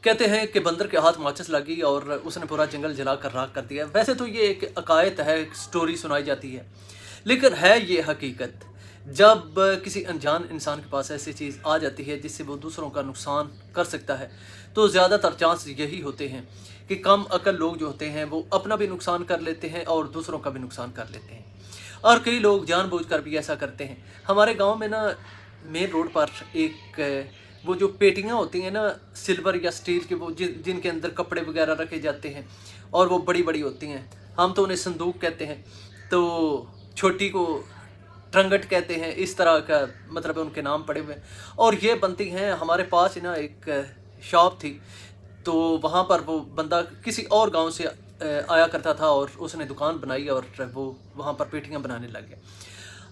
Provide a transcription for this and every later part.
कहते हैं कि बंदर के हाथ माचिस लगी और उसने पूरा जंगल जला कर राख कर दिया। वैसे तो ये एक अकायत है, एक स्टोरी सुनाई जाती है, लेकिन है ये हकीकत। जब किसी अनजान इंसान के पास ऐसी चीज़ आ जाती है जिससे वो दूसरों का नुकसान कर सकता है, तो ज़्यादातर चांस यही होते हैं कि कम अकल लोग जो होते हैं वो अपना भी नुकसान कर लेते हैं और दूसरों का भी नुकसान कर लेते हैं। और कई लोग जानबूझकर भी ऐसा करते हैं। हमारे गांव में ना मेन रोड पर एक वो जो पेटियां होती हैं ना सिल्वर या स्टील की, वो जिनके अंदर कपड़े वगैरह रखे जाते हैं और वो बड़ी बड़ी होती हैं, हम तो उन्हें संदूक कहते हैं, तो छोटी को ट्रंगट कहते हैं, इस तरह का मतलब उनके नाम पड़े हुए। और ये बनती हैं हमारे पास ही ना एक शॉप थी, तो वहाँ पर वो बंदा किसी और गांव से आया करता था और उसने दुकान बनाई और वो वहाँ पर पेटियां बनाने लग गया।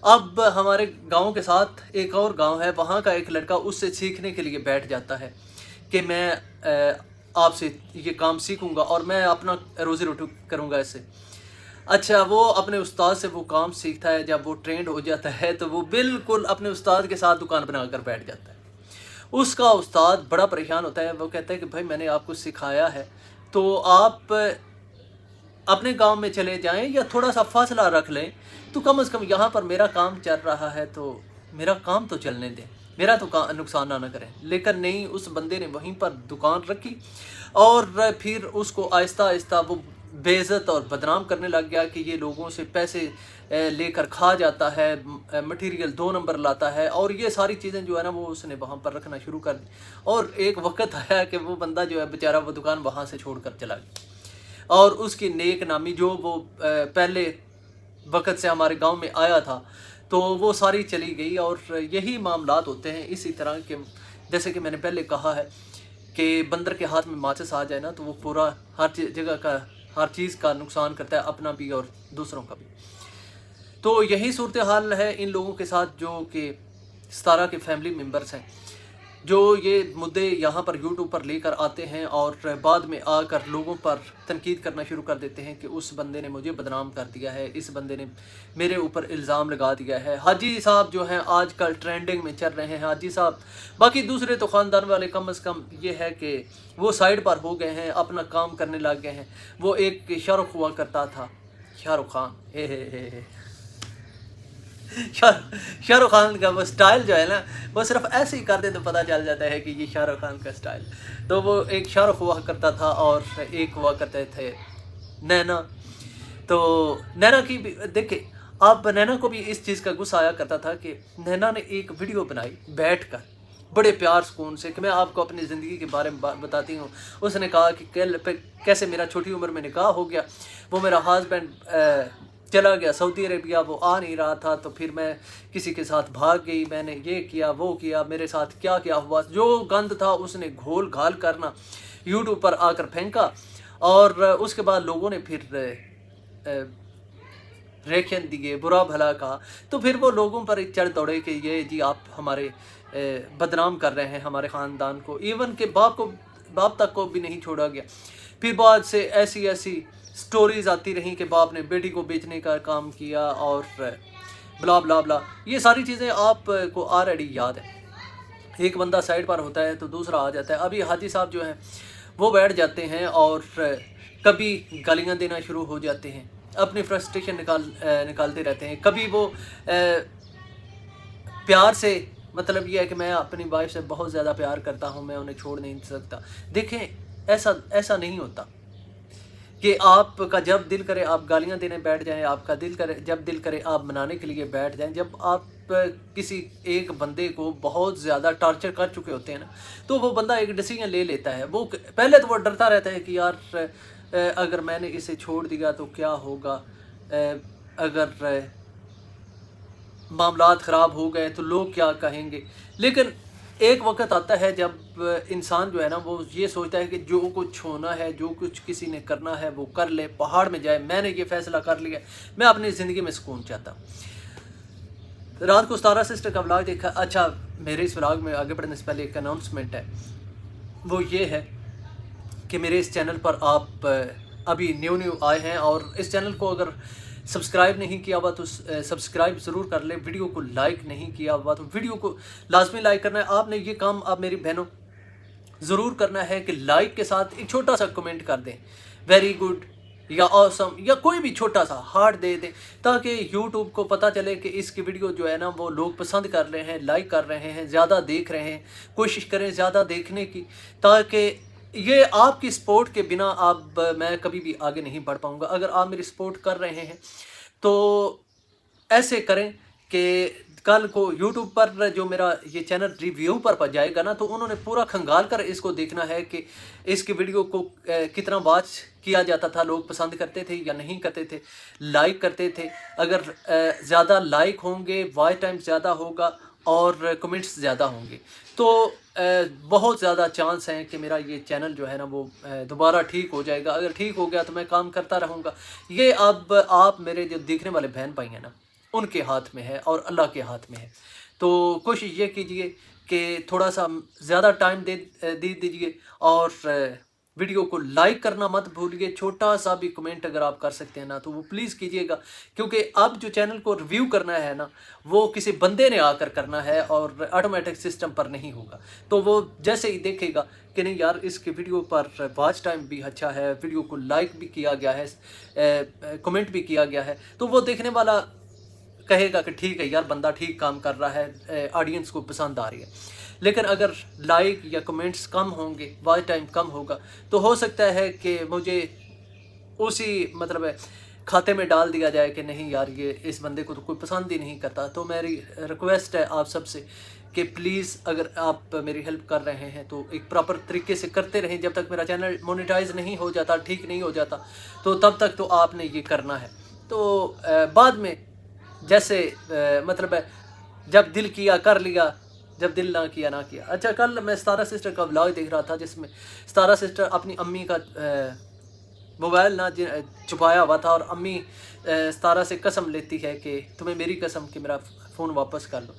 अब हमारे गांव के साथ एक और गांव है, वहाँ का एक लड़का उससे सीखने के लिए बैठ जाता है कि मैं आपसे ये काम सीखूंगा और मैं अपना रोज़ी रोटी करूंगा इससे। अच्छा, वो अपने उस्ताद से वो काम सीखता है। जब वो ट्रेंड हो जाता है तो वो बिल्कुल अपने उस्ताद के साथ दुकान बनाकर बैठ जाता है। उसका उस्ताद बड़ा परेशान होता है, वो कहता है कि भाई मैंने आपको सिखाया है तो आप अपने गांव में चले जाएं या थोड़ा सा फासला रख लें, तो कम से कम यहाँ पर मेरा काम चल रहा है तो मेरा काम तो चलने दें, मेरा तो नुकसान ना करें। लेकिन नहीं, उस बंदे ने वहीं पर दुकान रखी और फिर उसको आहिस्ता आहिस्ता वो बेइज्जत और बदनाम करने लग गया कि ये लोगों से पैसे लेकर खा जाता है, मटेरियल 2 नंबर लाता है, और ये सारी चीज़ें जो है ना वो उसने वहाँ पर रखना शुरू कर दी। और एक वक्त आया कि वो बंदा जो है बेचारा वो दुकान वहाँ से छोड़ कर चला गया और उसकी नेक नामी जो वो पहले वक्त से हमारे गांव में आया था तो वो सारी चली गई। और यही मामलात होते हैं इसी तरह के, जैसे कि मैंने पहले कहा है कि बंदर के हाथ में माचिस आ जाए ना तो वो पूरा हर जगह का हर चीज़ का नुकसान करता है, अपना भी और दूसरों का भी। तो यही सूरत हाल है इन लोगों के साथ जो कि 17 के फैमिली मेम्बर्स हैं, जो ये मुद्दे यहाँ पर यूट्यूब पर लेकर आते हैं और बाद में आकर लोगों पर तनकीद करना शुरू कर देते हैं कि उस बंदे ने मुझे बदनाम कर दिया है, इस बंदे ने मेरे ऊपर इल्ज़ाम लगा दिया है। हाजी साहब जो हैं आजकल ट्रेंडिंग में चल रहे हैं, हाजी साहब। बाकी दूसरे तो ख़ानदान वाले कम से कम ये है कि वो साइड पर हो गए हैं, अपना काम करने लग गए हैं। वो एक शाहरुख हुआ करता था, शाहरुख खान, शाहरुख खान का वो स्टाइल जो है ना वो सिर्फ ऐसे ही कर दे तो पता चल जाता है कि ये शाहरुख खान का स्टाइल। तो वो एक शाहरुख हुआ करता था और एक हुआ करते थे नैना। तो नैना की भी देखे आप, नैना को भी इस चीज़ का गुस्सा आया करता था कि नैना ने एक वीडियो बनाई बैठकर बड़े प्यार सुकून से कि मैं आपको अपनी ज़िंदगी के बारे में बताती हूँ। उसने कहा कि कैसे मेरा छोटी उम्र में निकाह हो गया, वो मेरा हस्बैंड चला गया सऊदी अरेबिया, वो आ नहीं रहा था, तो फिर मैं किसी के साथ भाग गई, मैंने ये किया वो किया, मेरे साथ क्या क्या हुआ, जो गंद था उसने घोल घाल करना यूट्यूब पर आकर फेंका। और उसके बाद लोगों ने फिर रिएक्शन दिए, बुरा भला कहा। तो फिर वो लोगों पर चढ़ दौड़े कि ये जी आप हमारे बदनाम कर रहे हैं हमारे ख़ानदान को, इवन के बाप तक को भी नहीं छोड़ा गया। फिर बाद से ऐसी ऐसी स्टोरीज़ आती रहीं कि बाप ने बेटी को बेचने का काम किया और ब्ला ब्ला ब्ला। ये सारी चीज़ें आपको ऑलरेडी याद है। एक बंदा साइड पर होता है तो दूसरा आ जाता है। अभी हाजी साहब जो हैं वो बैठ जाते हैं और कभी गालियाँ देना शुरू हो जाते हैं, अपनी फ्रस्ट्रेशन निकालते रहते हैं। कभी वो प्यार से, मतलब ये है कि मैं अपनी वाइफ से बहुत ज़्यादा प्यार करता हूँ, मैं उन्हें छोड़ नहीं सकता। देखें, ऐसा नहीं होता कि आपका जब दिल करे आप गालियाँ देने बैठ जाएं, आपका जब दिल करे आप मनाने के लिए बैठ जाएं। जब आप किसी एक बंदे को बहुत ज़्यादा टॉर्चर कर चुके होते हैं ना, तो वो बंदा एक डिसीजन ले लेता है। वो पहले तो वो डरता रहता है कि यार अगर मैंने इसे छोड़ दिया तो क्या होगा, अगर मामलात ख़राब हो गए तो लोग क्या कहेंगे। लेकिन एक वक्त आता है जब इंसान जो है ना वो ये सोचता है कि जो कुछ होना है, जो कुछ किसी ने करना है वो कर ले, पहाड़ में जाए, मैंने ये फ़ैसला कर लिया, मैं अपनी ज़िंदगी में सुकून चाहता। रात को 17 सिस्टर का व्लॉग देखा। अच्छा, मेरे इस व्लॉग में आगे बढ़ने से पहले एक अनाउंसमेंट है, वो ये है कि मेरे इस चैनल पर आप अभी न्यू आए हैं और इस चैनल को अगर सब्सक्राइब नहीं किया हुआ तो सब्सक्राइब ज़रूर कर ले। वीडियो को लाइक नहीं किया हुआ तो वीडियो को लाजमी लाइक करना है। आपने ये काम आप मेरी बहनों ضرور کرنا ہے کہ لائک کے ساتھ ایک چھوٹا سا کمنٹ کر دیں، ویری گڈ یا آسم یا کوئی بھی چھوٹا سا ہارٹ دے دیں، تاکہ یوٹیوب کو پتہ چلے کہ اس کی ویڈیو جو ہے نا وہ لوگ پسند کر رہے ہیں، لائک کر رہے ہیں، زیادہ دیکھ رہے ہیں۔ کوشش کریں زیادہ دیکھنے کی، تاکہ یہ آپ کی سپورٹ کے بنا اب میں کبھی بھی آگے نہیں بڑھ پاؤں گا۔ اگر آپ میری سپورٹ کر رہے ہیں تو ایسے کریں کہ کل کو یوٹیوب پر جو میرا یہ چینل ریویو پر جائے گا نا، تو انہوں نے پورا کھنگال کر اس کو دیکھنا ہے کہ اس کی ویڈیو کو کتنا واچ کیا جاتا تھا، لوگ پسند کرتے تھے یا نہیں کرتے تھے، لائک کرتے تھے۔ اگر زیادہ لائک ہوں گے، واچ ٹائم زیادہ ہوگا اور کمنٹس زیادہ ہوں گے، تو بہت زیادہ چانس ہیں کہ میرا یہ چینل جو ہے نا وہ دوبارہ ٹھیک ہو جائے گا۔ اگر ٹھیک ہو گیا تو میں کام کرتا رہوں گا۔ یہ اب آپ میرے جو دیکھنے والے بہن بھائی ہیں نا، ان کے ہاتھ میں ہے اور اللہ کے ہاتھ میں ہے۔ تو کوشش یہ کیجئے کہ تھوڑا سا زیادہ ٹائم دے دیجئے، اور ویڈیو کو لائک کرنا مت بھولیے۔ چھوٹا سا بھی کمنٹ اگر آپ کر سکتے ہیں نا تو وہ پلیز کیجئے گا، کیونکہ اب جو چینل کو ریویو کرنا ہے نا وہ کسی بندے نے آ کر کرنا ہے اور آٹومیٹک سسٹم پر نہیں ہوگا۔ تو وہ جیسے ہی دیکھے گا کہ نہیں یار اس کی ویڈیو پر واچ ٹائم بھی اچھا ہے، ویڈیو کو لائک بھی کیا گیا ہے، کمنٹ بھی کیا گیا ہے، تو وہ دیکھنے والا کہے گا کہ ٹھیک ہے یار بندہ ٹھیک کام کر رہا ہے، آڈینس کو پسند آ رہی ہے۔ لیکن اگر لائک یا کمنٹس کم ہوں گے، واچ ٹائم کم ہوگا، تو ہو سکتا ہے کہ مجھے اسی مطلب کھاتے میں ڈال دیا جائے کہ نہیں یار یہ اس بندے کو تو کوئی پسند ہی نہیں کرتا۔ تو میری ریکویسٹ ہے آپ سب سے کہ پلیز اگر آپ میری ہیلپ کر رہے ہیں تو ایک پراپر طریقے سے کرتے رہیں۔ جب تک میرا چینل مونیٹائز نہیں ہو جاتا، ٹھیک نہیں ہو جاتا، تو تب تک تو آپ نے یہ کرنا ہے۔ تو بعد میں جیسے مطلب جب دل کیا کر لیا، جب دل نہ کیا نہ کیا۔ اچھا، کل میں ستارہ سسٹر کا ولاگ دیکھ رہا تھا، جس میں ستارہ سسٹر اپنی امی کا موبائل نہ چھپایا ہوا تھا، اور امی ستارہ سے قسم لیتی ہے کہ تمہیں میری قسم کہ میرا فون واپس کر دو۔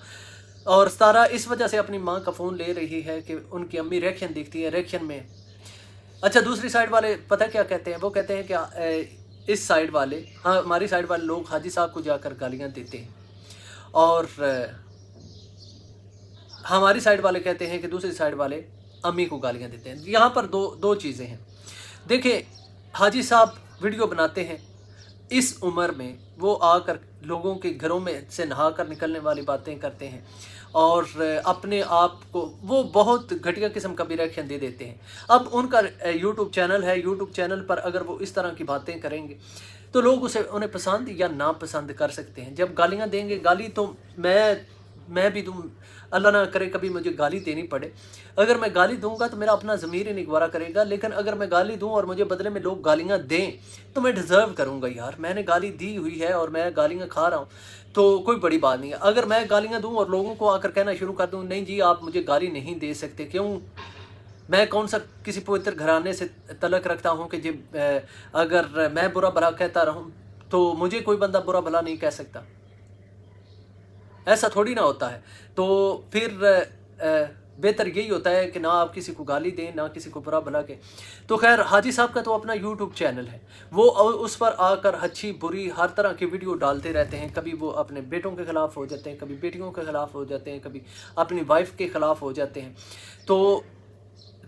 اور ستارہ اس وجہ سے اپنی ماں کا فون لے رہی ہے کہ ان کی امی ریئیکشن دیکھتی ہے، ریئیکشن میں اچھا دوسری سائڈ والے پتہ کیا کہتے ہیں؟ وہ کہتے ہیں کہ اس سائڈ والے، ہاں ہماری سائڈ والے لوگ حاجی صاحب کو جا کر گالیاں دیتے ہیں، اور ہماری سائڈ والے کہتے ہیں کہ دوسری سائڈ والے امی کو گالیاں دیتے ہیں۔ یہاں پر دو چیزیں ہیں۔ دیکھیں، حاجی صاحب ویڈیو بناتے ہیں، اس عمر میں وہ آ کر لوگوں کے گھروں میں سے نہا کر نکلنے والی باتیں کرتے ہیں، اور اپنے آپ کو وہ بہت گھٹیا قسم کا بھی ریئیکشن دے دیتے ہیں۔ اب ان کا یوٹیوب چینل ہے، یوٹیوب چینل پر اگر وہ اس طرح کی باتیں کریں گے تو لوگ انہیں پسند یا ناپسند کر سکتے ہیں۔ جب گالیاں دیں گے، گالی تو میں بھی دوں، اللہ نہ کرے کبھی مجھے گالی دینی پڑے۔ اگر میں گالی دوں گا تو میرا اپنا ضمیر ہی نہیں گوارا کرے گا، لیکن اگر میں گالی دوں اور مجھے بدلے میں لوگ گالیاں دیں تو میں ڈیزرو کروں گا، یار میں نے گالی دی ہوئی ہے اور میں گالیاں کھا رہا ہوں تو کوئی بڑی بات نہیں ہے۔ اگر میں گالیاں دوں اور لوگوں کو آ کر کہنا شروع کر دوں نہیں جی آپ مجھے گالی نہیں دے سکتے، کیوں؟ میں کون سا کسی پوتر گھرانے سے تعلق رکھتا ہوں کہ جب اگر میں برا بھلا کہتا رہوں تو مجھے کوئی بندہ برا بھلا نہیں کہہ سکتا؟ ایسا تھوڑی نہ ہوتا ہے۔ تو پھر بہتر یہی ہوتا ہے کہ نہ آپ کسی کو گالی دیں، نہ کسی کو برا بھلا کے۔ تو خیر، حاجی صاحب کا تو اپنا یوٹیوب چینل ہے، وہ اس پر آ کر اچھی بری ہر طرح کی ویڈیو ڈالتے رہتے ہیں۔ کبھی وہ اپنے بیٹوں کے خلاف ہو جاتے ہیں، کبھی بیٹیوں کے خلاف ہو جاتے ہیں، کبھی اپنی وائف کے خلاف ہو جاتے ہیں۔ تو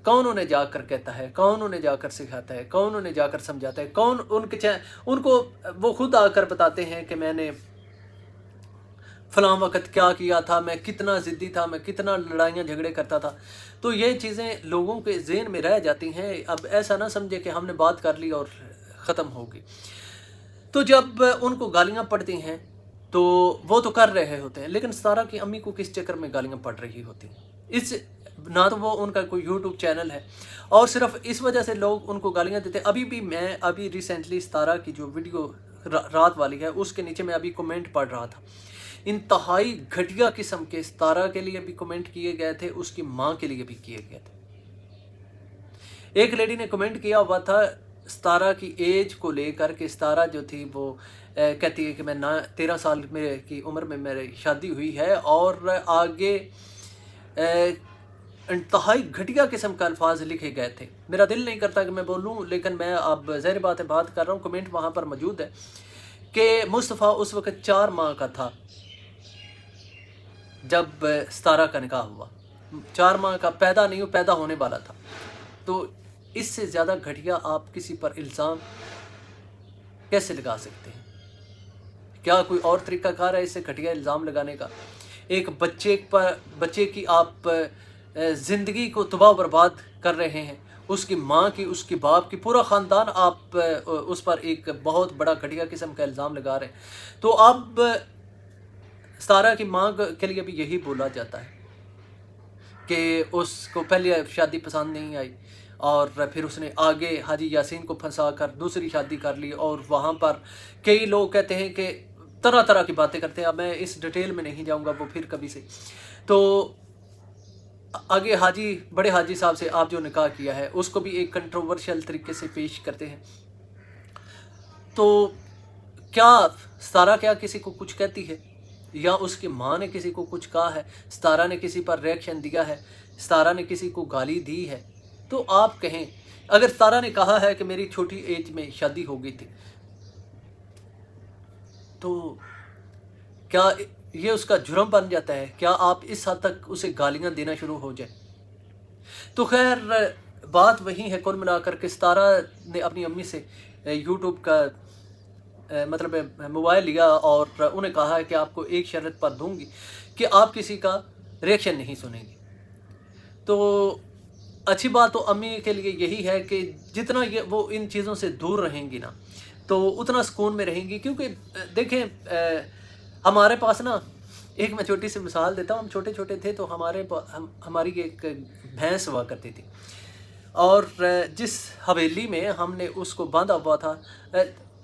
کون انہیں جا کر کہتا ہے، کون انہیں جا کر سکھاتا ہے، کون انہیں جا کر سمجھاتا ہے، کون ان کو وہ خود آ کر بتاتے ہیں کہ میں نے فلاں وقت کیا کیا تھا، میں کتنا ضدی تھا، میں کتنا لڑائیاں جھگڑے کرتا تھا۔ تو یہ چیزیں لوگوں کے ذہن میں رہ جاتی ہیں۔ اب ایسا نہ سمجھے کہ ہم نے بات کر لی اور ختم ہو گئی۔ تو جب ان کو گالیاں پڑتی ہیں تو وہ تو کر رہے ہوتے ہیں، لیکن ستارہ کی امی کو کس چکر میں گالیاں پڑ رہی ہوتی ہیں؟ نہ تو وہ ان کا کوئی یوٹیوب چینل ہے، اور صرف اس وجہ سے لوگ ان کو گالیاں دیتے ہیں۔ ابھی ریسنٹلی ستارہ کی جو ویڈیو رات والی ہے اس کے نیچے میں ابھی کمنٹ پڑھ رہا تھا، انتہائی گھٹیا قسم کے ستارہ کے لیے بھی کمنٹ کیے گئے تھے، اس کی ماں کے لیے بھی کیے گئے تھے۔ ایک لیڈی نے کمنٹ کیا ہوا تھا ستارہ کی ایج کو لے کر کہ ستارہ جو تھی وہ کہتی ہے کہ میں 13 سال کی عمر میں میری شادی ہوئی ہے، اور آگے انتہائی گھٹیا قسم کا الفاظ لکھے گئے تھے۔ میرا دل نہیں کرتا کہ میں بولوں، لیکن میں اب ظاہر بات ہے بات کر رہا ہوں۔ کمنٹ وہاں پر موجود ہے کہ مصطفیٰ اس وقت 4 ماہ کا تھا جب ستارہ کا نکاح ہوا۔ 4 माह का पैदा नहीं हो, पैदा होने वाला था। तो इससे ज़्यादा घटिया आप किसी पर इल्ज़ाम कैसे लगा सकते हैं? क्या कोई और तरीक़ाकार है इससे घटिया इल्ज़ाम लगाने का? एक बच्चे की आप ज़िंदगी को तबाह बर्बाद कर रहे हैं, उसकी माँ की, उसके बाप की, पूरा ख़ानदान आप उस पर एक बहुत बड़ा घटिया किस्म का इल्ज़ाम लगा रहे हैं। तो अब सारा की माँ के लिए भी यही बोला जाता है कि उसको पहले शादी पसंद नहीं आई और फिर उसने आगे हाजी यासीन को फंसा कर दूसरी शादी कर ली, और वहाँ पर कई लोग कहते हैं कि तरह तरह की बातें करते हैं। अब मैं इस डिटेल में नहीं जाऊँगा, वो फिर कभी से। तो आगे बड़े हाजी साहब से आप जो निकाह किया है उसको भी एक कंट्रोवर्शियल तरीके से पेश करते हैं। तो क्या सारा किसी को कुछ कहती है, या उसकी माँ ने किसी को कुछ कहा है, सारा ने किसी पर रिएक्शन दिया है, सारा ने किसी को गाली दी है? तो आप कहें, अगर सारा ने कहा है कि मेरी छोटी एज में शादी हो गई थी, तो क्या ये उसका जुर्म बन जाता है? क्या आप इस हद तक उसे गालियां देना शुरू हो जाए? तो खैर, बात वही है कुल मिलाकर के सारा ने अपनी अम्मी से यूट्यूब का मतलब मोबाइल लिया और उन्हें कहा है कि आपको एक शर्त पर दूंगी कि आप किसी का रिएक्शन नहीं सुनेंगी। तो अच्छी बात तो अम्मी के लिए यही है कि जितना वो इन चीज़ों से दूर रहेंगी ना, तो उतना सुकून में रहेंगी। क्योंकि देखें, हमारे पास ना, एक मैं छोटी सी मिसाल देता हूँ। हम छोटे छोटे थे तो हमारी एक भैंस हुआ करती थी, और जिस हवेली में हमने उसको बांधा हुआ था,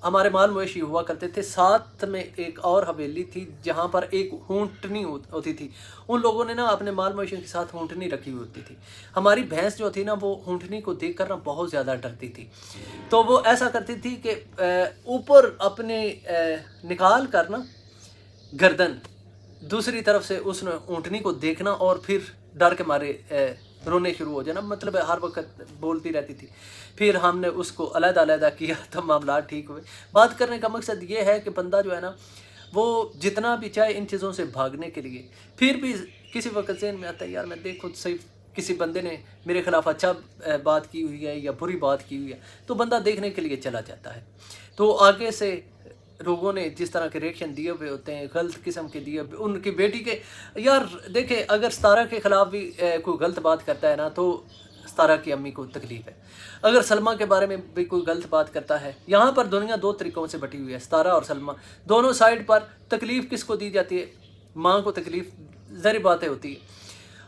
हमारे माल मवेशी हुआ करते थे। साथ में एक और हवेली थी जहाँ पर एक ऊँटनी होती थी। उन लोगों ने ना अपने माल मवेशी के साथ ऊँटनी रखी हुई होती थी। हमारी भैंस जो थी ना, वो ऊँटनी को देखकर ना बहुत ज़्यादा डरती थी। तो वो ऐसा करती थी कि ऊपर अपने निकाल कर ना गर्दन, दूसरी तरफ से उस ऊँटनी को देखना और फिर डर के मारे रोने शुरू हो जाना, मतलब हर वक्त बोलती रहती थी। फिर हमने उसको अलग-अलग किया, तब मामला ठीक हुए। बात करने का मकसद ये है कि बंदा जो है ना, वो जितना भी चाहे इन चीज़ों से भागने के लिए, फिर भी किसी वक्त ज़हन में आता है, यार मैं देखो सही किसी बंदे ने मेरे ख़िलाफ़ अच्छा बात की हुई है या बुरी बात की हुई है, तो बंदा देखने के लिए चला जाता है। तो आगे से लोगों ने जिस तरह के रिएक्शन दिए हुए होते हैं, गलत किस्म के दिए हुए, उनकी बेटी के, यार देखें, अगर सतारा के ख़िलाफ़ भी कोई गलत बात करता है ना, तो सतारा की अम्मी को तकलीफ़ है। अगर सलमा के बारे में भी कोई गलत बात करता है, यहाँ पर दुनिया दो तरीक़ों से बटी हुई है, सतारा और सलमा। दोनों साइड पर तकलीफ़ किसको दी जाती है? माँ को तकलीफ़ ज़ाहिर बातें होती है।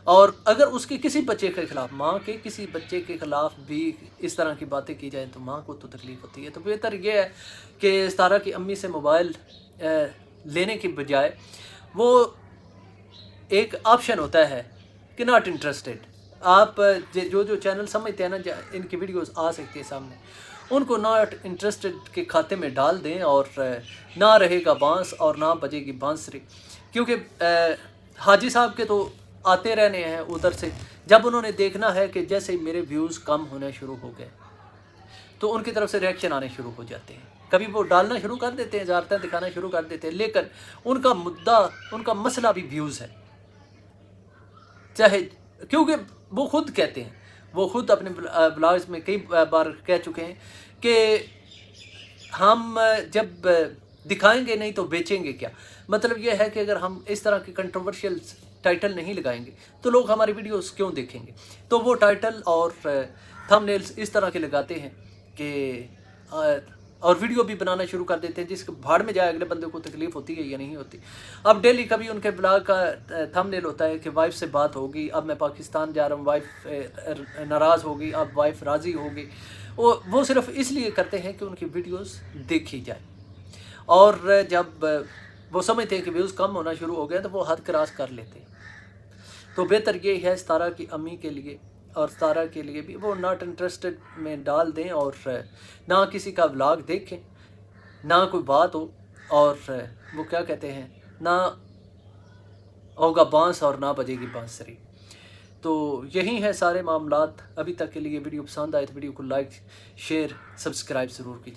और अगर उसके किसी बच्चे के ख़िलाफ़, माँ के किसी बच्चे के ख़िलाफ़ भी इस तरह की बातें की जाएँ, तो माँ को तो तकलीफ़ होती है। तो बेहतर ये है कि सतारा की अम्मी से मोबाइल लेने की बजाय वो एक ऑप्शन होता है कि नॉट इंटरेस्टेड। आप जो चैनल समझते हैं ना, इनकी वीडियोस आ सकती है सामने, उनको नॉट इंटरेस्टेड के खाते में डाल दें, और ना रहेगा बांस और ना बजेगी बांसुरी। क्योंकि हाजी साहब के तो आते रहने हैं उधर से। जब उन्होंने देखना है कि जैसे ही मेरे व्यूज़ कम होने शुरू हो गए, तो उनकी तरफ से रिएक्शन आने शुरू हो जाते हैं। कभी वो डालना शुरू कर देते हैं, ज़्यारतें दिखाना शुरू कर देते हैं, लेकिन उनका मसला भी व्यूज़ है। चाहे, क्योंकि वो खुद कहते हैं, वो खुद अपने ब्लॉग्स में कई बार कह चुके हैं कि हम जब दिखाएंगे नहीं तो बेचेंगे क्या। मतलब ये है कि अगर हम इस तरह के कंट्रोवर्शियल टाइटल नहीं लगाएंगे तो लोग हमारी वीडियोस क्यों देखेंगे। तो वो टाइटल और थंबनेल्स इस तरह के लगाते हैं कि और वीडियो भी बनाना शुरू कर देते हैं, जिसके भाड़ में जाए अगले बंदे को तकलीफ़ होती है या नहीं होती। अब डेली कभी उनके ब्लॉग का थंबनेल होता है कि वाइफ से बात होगी, अब मैं पाकिस्तान जा रहा हूँ, वाइफ नाराज़ होगी, अब वाइफ राज़ी होगी। वो सिर्फ इसलिए करते हैं कि उनकी वीडियोस देखी जाए, और जब वो समझते हैं कि व्यूज़ कम होना शुरू हो गया तो वो हद क्रॉस कर लेते हैं। तो बेहतर ये है सतारा की अम्मी के लिए और सतारा के लिए भी, वो नॉट इंटरेस्टेड में डाल दें, और ना किसी का व्लॉग देखें, ना कोई बात हो, और वो क्या कहते हैं, ना होगा बांस और ना बजेगी बांसुरी। तो यही है सारे मामलात। अभी तक के लिए वीडियो पसंद आए तो वीडियो को लाइक, शेयर, सब्सक्राइब ज़रूर कीजिए।